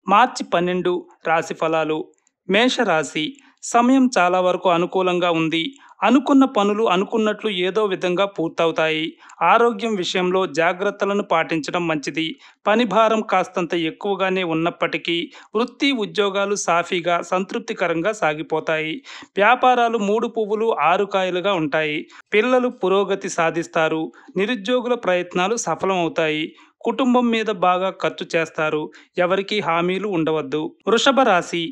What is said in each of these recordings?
మార్చి 12 రాశి ఫలాలు. మేషరాశి. సమయం చాలా వరకు అనుకూలంగా ఉంది. అనుకున్న పనులు అనుకున్నట్లు ఏదో విధంగా పూర్తవుతాయి. ఆరోగ్యం విషయంలో జాగ్రత్తలను పాటించడం మంచిది. పని భారం కాస్తంత ఎక్కువగానే ఉన్నప్పటికీ వృత్తి ఉద్యోగాలు సాఫీగా సంతృప్తికరంగా సాగిపోతాయి. వ్యాపారాలు 3 పువ్వులు 6 కాయలుగా ఉంటాయి. పిల్లలు పురోగతి సాధిస్తారు. నిరుద్యోగుల ప్రయత్నాలు సఫలమవుతాయి. కుటుంబం మీద బాగా ఖర్చు చేస్తారు. ఎవరికీ హామీలు ఉండవద్దు. వృషభ రాశి.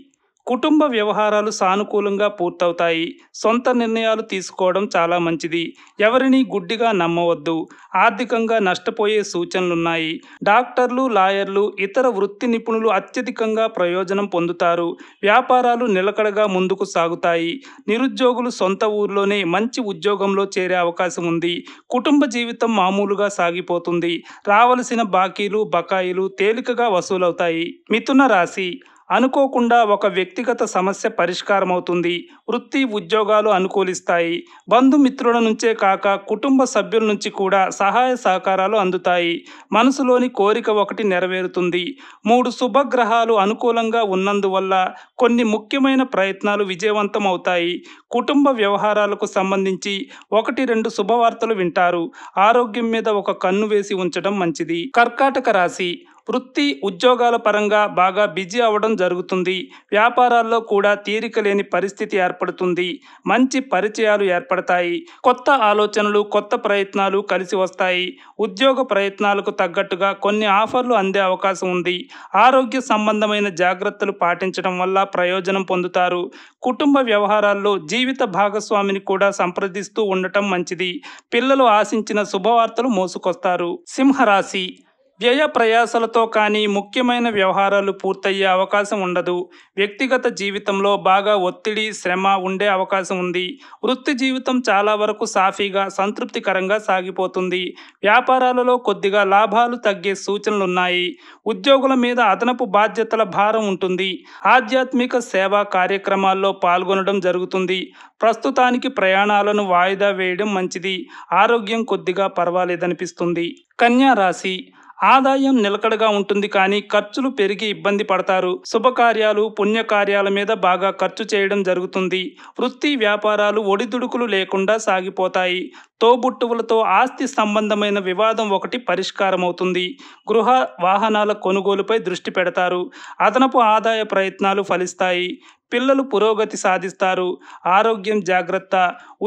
కుటుంబ వ్యవహారాలు సానుకూలంగా పూర్తవుతాయి. సొంత నిర్ణయాలు తీసుకోవడం చాలా మంచిది. ఎవరినీ గుడ్డిగా నమ్మవద్దు. ఆర్థికంగా నష్టపోయే సూచనలున్నాయి. డాక్టర్లు, లాయర్లు, ఇతర వృత్తి నిపుణులు అత్యధికంగా ప్రయోజనం పొందుతారు. వ్యాపారాలు నిలకడగా ముందుకు సాగుతాయి. నిరుద్యోగులు సొంత ఊర్లోనే మంచి ఉద్యోగంలో చేరే అవకాశం ఉంది. కుటుంబ జీవితం మామూలుగా సాగిపోతుంది. రావలసిన బాకీలు, బకాయిలు తేలికగా వసూలవుతాయి. మిథున రాశి. అనుకోకుండా ఒక వ్యక్తిగత సమస్య పరిష్కారమవుతుంది. వృత్తి ఉద్యోగాలు అనుకూలిస్తాయి. బంధుమిత్రుల నుంచే కాక కుటుంబ సభ్యుల నుంచి కూడా సహాయ సహకారాలు అందుతాయి. మనసులోని కోరిక ఒకటి నెరవేరుతుంది. 3 శుభగ్రహాలు అనుకూలంగా ఉన్నందువల్ల కొన్ని ముఖ్యమైన ప్రయత్నాలు విజయవంతం అవుతాయి. కుటుంబ వ్యవహారాలకు సంబంధించి 1-2 శుభవార్తలు వింటారు. ఆరోగ్యం మీద ఒక కన్ను వేసి ఉంచడం మంచిది. కర్కాటక రాశి. వృత్తి ఉద్యోగాల పరంగా బాగా బిజీ అవ్వడం జరుగుతుంది. వ్యాపారాల్లో కూడా తీరిక లేని పరిస్థితి ఏర్పడుతుంది. మంచి పరిచయాలు ఏర్పడతాయి. కొత్త ఆలోచనలు, కొత్త ప్రయత్నాలు కలిసి వస్తాయి. ఉద్యోగ ప్రయత్నాలకు తగ్గట్టుగా కొన్ని ఆఫర్లు అందే అవకాశం ఉంది. ఆరోగ్య సంబంధమైన జాగ్రత్తలు పాటించడం వల్ల ప్రయోజనం పొందుతారు. కుటుంబ వ్యవహారాల్లో జీవిత భాగస్వామిని కూడా సంప్రదిస్తూ ఉండటం మంచిది. పిల్లలు ఆశించిన శుభవార్తలు మోసుకొస్తారు. సింహరాశి. వ్యయ ప్రయాసలతో కానీ ముఖ్యమైన వ్యవహారాలు పూర్తయ్యే అవకాశం ఉండదు. వ్యక్తిగత జీవితంలో బాగా ఒత్తిడి, శ్రమ ఉండే అవకాశం ఉంది. వృత్తి జీవితం చాలా వరకు సాఫీగా సంతృప్తికరంగా సాగిపోతుంది. వ్యాపారాలలో కొద్దిగా లాభాలు తగ్గే సూచనలున్నాయి. ఉద్యోగుల మీద అదనపు బాధ్యతల భారం ఉంటుంది. ఆధ్యాత్మిక సేవా కార్యక్రమాల్లో పాల్గొనడం జరుగుతుంది. ప్రస్తుతానికి ప్రయాణాలను వాయిదా వేయడం మంచిది. ఆరోగ్యం కొద్దిగా పర్వాలేదనిపిస్తుంది. కన్యా రాశి. ఆదాయం నిలకడగా ఉంటుంది కానీ ఖర్చులు పెరిగి ఇబ్బంది పడతారు. శుభకార్యాలు, పుణ్యకార్యాల మీద బాగా ఖర్చు చేయడం జరుగుతుంది. వృత్తి వ్యాపారాలు ఒడిదుడుకులు లేకుండా సాగిపోతాయి. తోబుట్టువులతో ఆస్తి సంబంధమైన వివాదం ఒకటి పరిష్కారమవుతుంది. గృహ వాహనాల కొనుగోలుపై దృష్టి పెడతారు. అదనపు ఆదాయ ప్రయత్నాలు ఫలిస్తాయి. పిల్లలు పురోగతి సాధిస్తారు. ఆరోగ్యం జాగ్రత్త.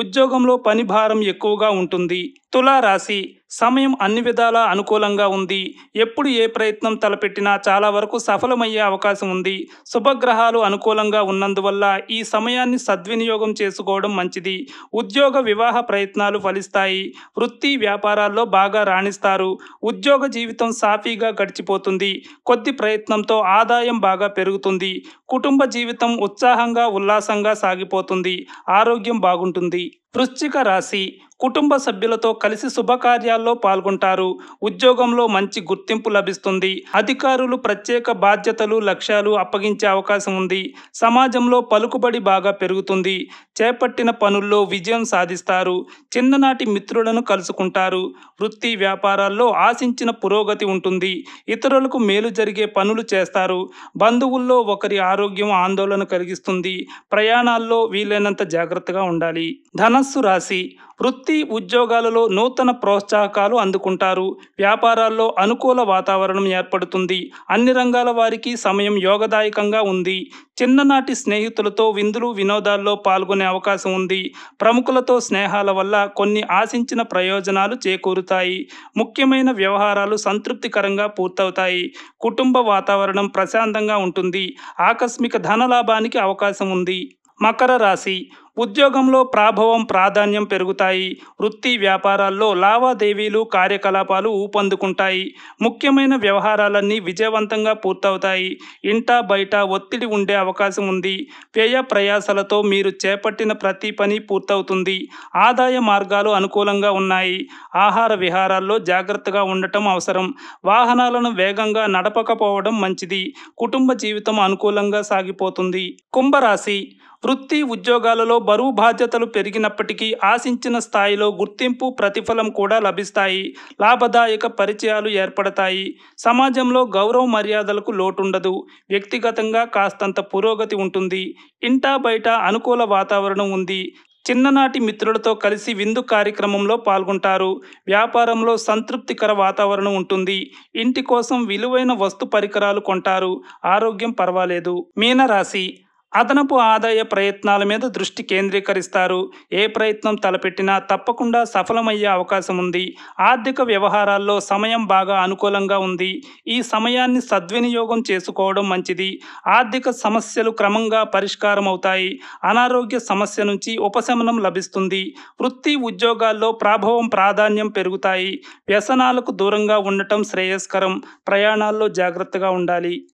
ఉద్యోగంలో పని భారం ఎక్కువగా ఉంటుంది. తులారాశి. సమయం అన్ని విధాలా అనుకూలంగా ఉంది. ఎప్పుడు ఏ ప్రయత్నం తలపెట్టినా చాలా వరకు సఫలమయ్యే అవకాశం ఉంది. శుభగ్రహాలు అనుకూలంగా ఉన్నందువల్ల ఈ సమయాన్ని సద్వినియోగం చేసుకోవడం మంచిది. ఉద్యోగ వివాహ ప్రయత్నాలు ఫలిస్తాయి. వృత్తి వ్యాపారాల్లో బాగా రాణిస్తారు. ఉద్యోగ జీవితం సాఫీగా గడిచిపోతుంది. కొద్ది ప్రయత్నంతో ఆదాయం బాగా పెరుగుతుంది. కుటుంబ జీవితం ఉత్సాహంగా ఉల్లాసంగా సాగిపోతుంది. ఆరోగ్యం బాగుంటుంది. వృశ్చిక రాశి. కుటుంబ సభ్యులతో కలిసి శుభకార్యాల్లో పాల్గొంటారు. ఉద్యోగంలో మంచి గుర్తింపు లభిస్తుంది. అధికారులు ప్రత్యేక బాధ్యతలు, లక్ష్యాలు అప్పగించే అవకాశం ఉంది. సమాజంలో పలుకుబడి బాగా పెరుగుతుంది. చేపట్టిన పనుల్లో విజయం సాధిస్తారు. చిన్ననాటి మిత్రులను కలుసుకుంటారు. వృత్తి వ్యాపారాల్లో ఆశించిన పురోగతి ఉంటుంది. ఇతరులకు మేలు జరిగే పనులు చేస్తారు. బంధువుల్లో ఒకరి ఆరోగ్యం ఆందోళన కలిగిస్తుంది. ప్రయాణాల్లో వీలైనంత జాగ్రత్తగా ఉండాలి. ధనస్సు రాశి. వృత్తి ఉద్యోగాలలో నూతన ప్రోత్సాహకాలు అందుకుంటారు. వ్యాపారాల్లో అనుకూల వాతావరణం ఏర్పడుతుంది. అన్ని రంగాల వారికి సమయం యోగదాయకంగా ఉంది. చిన్ననాటి స్నేహితులతో విందులు, వినోదాల్లో పాల్గొనే అవకాశం ఉంది. ప్రముఖులతో స్నేహాల వల్ల కొన్ని ఆశించిన ప్రయోజనాలు చేకూరుతాయి. ముఖ్యమైన వ్యవహారాలు సంతృప్తికరంగా పూర్తవుతాయి. కుటుంబ వాతావరణం ప్రశాంతంగా ఉంటుంది. ఆకస్మిక ధనలాభానికి అవకాశం ఉంది. మకర రాశి. ఉద్యోగంలో ప్రాభవం, ప్రాధాన్యం పెరుగుతాయి. వృత్తి వ్యాపారాల్లో లావాదేవీలు, కార్యకలాపాలు ఊపందుకుంటాయి. ముఖ్యమైన వ్యవహారాలన్నీ విజయవంతంగా పూర్తవుతాయి. ఇంటా బయట ఒత్తిడి ఉండే అవకాశం ఉంది. వ్యయ ప్రయాసలతో మీరు చేపట్టిన ప్రతి పని పూర్తవుతుంది. ఆదాయ మార్గాలు అనుకూలంగా ఉన్నాయి. ఆహార విహారాల్లో జాగ్రత్తగా ఉండటం అవసరం. వాహనాలను వేగంగా నడపకపోవడం మంచిది. కుటుంబ జీవితం అనుకూలంగా సాగిపోతుంది. కుంభరాశి. వృత్తి ఉద్యోగాలలో బరువు బాధ్యతలు పెరిగినప్పటికీ ఆశించిన స్థాయిలో గుర్తింపు ప్రతిఫలం కూడా లభిస్తాయి. లాభదాయక పరిచయాలు ఏర్పడతాయి. సమాజంలో గౌరవ మర్యాదలకు లోటుండదు. వ్యక్తిగతంగా కాస్తంత పురోగతి ఉంటుంది. ఇంటా బయట అనుకూల వాతావరణం ఉంది. చిన్ననాటి మిత్రులతో కలిసి విందు కార్యక్రమంలో పాల్గొంటారు. వ్యాపారంలో సంతృప్తికర వాతావరణం ఉంటుంది. ఇంటి కోసం విలువైన వస్తు పరికరాలు కొంటారు. ఆరోగ్యం పర్వాలేదు. మీనరాశి అదనపు ఆదాయ ప్రయత్నాల మీద దృష్టి కేంద్రీకరిస్తారు. ఏ ప్రయత్నం తలపెట్టినా తప్పకుండా సఫలమయ్యే అవకాశం ఉంది. ఆర్థిక వ్యవహారాల్లో సమయం బాగా అనుకూలంగా ఉంది. ఈ సమయాన్ని సద్వినియోగం చేసుకోవడం మంచిది. ఆర్థిక సమస్యలు క్రమంగా పరిష్కారం అవుతాయి. అనారోగ్య సమస్య నుంచి ఉపశమనం లభిస్తుంది. వృత్తి ఉద్యోగాల్లో ప్రాధాన్యం పెరుగుతాయి. వ్యసనాలకు దూరంగా ఉండటం శ్రేయస్కరం. ప్రయాణాల్లో జాగ్రత్తగా ఉండాలి.